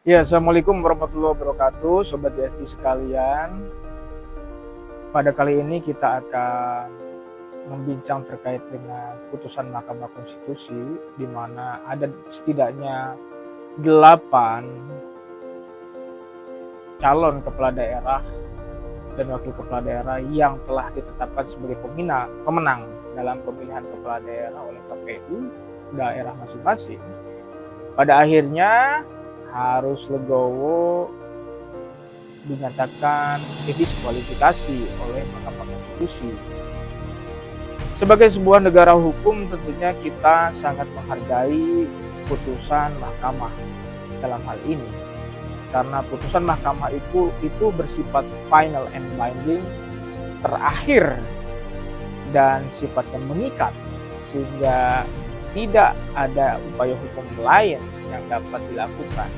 Ya, Assalamualaikum warahmatullahi wabarakatuh, Sobat ISD sekalian. Pada kali ini kita akan membincang terkait dengan putusan Mahkamah Konstitusi, di mana ada setidaknya 8 calon kepala daerah dan wakil kepala daerah yang telah ditetapkan sebagai pemenang dalam pemilihan kepala daerah oleh KPU daerah masing-masing. Pada akhirnya harus legowo dinyatakan didiskualifikasi oleh Mahkamah Konstitusi. Sebagai sebuah negara hukum, tentunya kita sangat menghargai putusan mahkamah dalam hal ini, karena putusan mahkamah itu bersifat final and binding, terakhir dan sifatnya mengikat, sehingga tidak ada upaya hukum lain yang dapat dilakukan,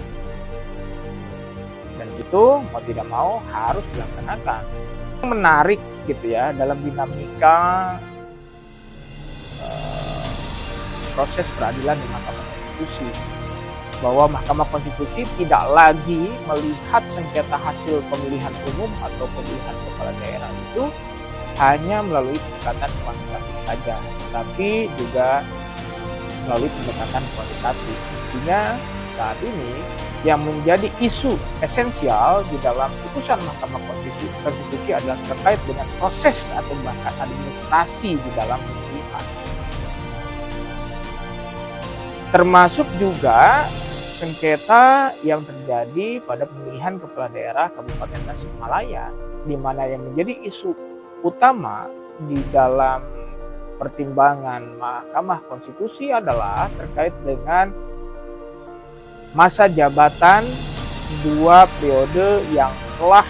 dan itu mau tidak mau harus dilaksanakan. Menarik gitu ya dalam dinamika proses peradilan di Mahkamah Konstitusi, bahwa Mahkamah Konstitusi tidak lagi melihat sengketa hasil pemilihan umum atau pemilihan kepala daerah itu hanya melalui pendekatan kuantitatif saja, tapi juga melalui pendekatan kualitatif. Intinya saat ini yang menjadi isu esensial di dalam putusan Mahkamah Konstitusi adalah terkait dengan proses atau bahkan administrasi di dalam pemilihan, termasuk juga sengketa yang terjadi pada pemilihan kepala daerah Kabupaten Tasikmalaya, di mana yang menjadi isu utama di dalam pertimbangan Mahkamah Konstitusi adalah terkait dengan masa jabatan 2 periode yang telah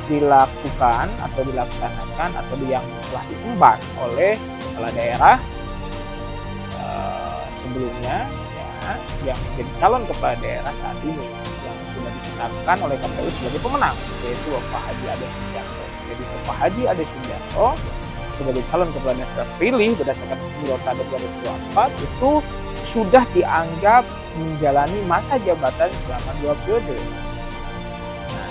dilakukan atau dilaksanakan atau yang telah diemban oleh kepala daerah sebelumnya ya, yang menjadi calon kepala daerah saat ini yang sudah ditetapkan oleh KPU sebagai pemenang, yaitu Pak Haji Ade Sugiarto. Jadi Pak Haji Ade Sugiarto sebagai calon kepala daerah terpilih berdasarkan Pilkada 2024 itu sudah dianggap menjalani masa jabatan selama 2 periode. Nah,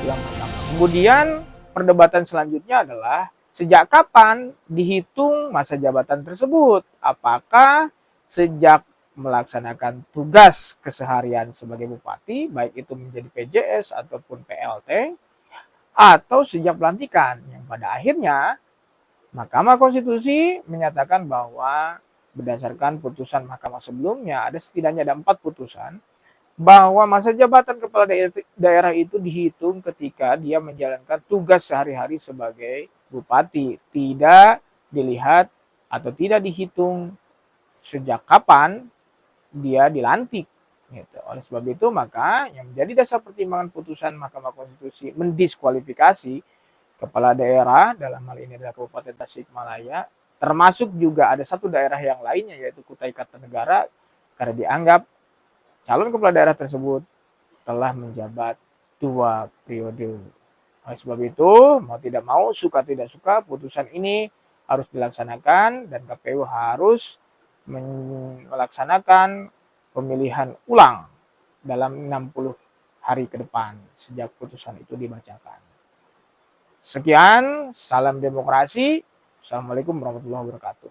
yang pertama. Kemudian perdebatan selanjutnya adalah sejak kapan dihitung masa jabatan tersebut? Apakah sejak melaksanakan tugas keseharian sebagai bupati, baik itu menjadi PJS ataupun PLT, atau sejak pelantikan, yang pada akhirnya Mahkamah Konstitusi menyatakan bahwa berdasarkan putusan mahkamah sebelumnya, ada setidaknya 4 putusan, bahwa masa jabatan kepala daerah itu dihitung ketika dia menjalankan tugas sehari-hari sebagai bupati, tidak dilihat atau tidak dihitung sejak kapan dia dilantik. Gitu. Oleh sebab itu, maka yang menjadi dasar pertimbangan putusan Mahkamah Konstitusi mendiskualifikasi kepala daerah dalam hal ini adalah Kabupaten Tasikmalaya, termasuk juga ada satu daerah yang lainnya yaitu Kutai Kartanegara, karena dianggap calon kepala daerah tersebut telah menjabat 2 periode. Oleh sebab itu, mau tidak mau, suka tidak suka, putusan ini harus dilaksanakan dan KPU harus melaksanakan pemilihan ulang dalam 60 hari ke depan sejak putusan itu dibacakan. Sekian, salam demokrasi. Assalamualaikum warahmatullahi wabarakatuh.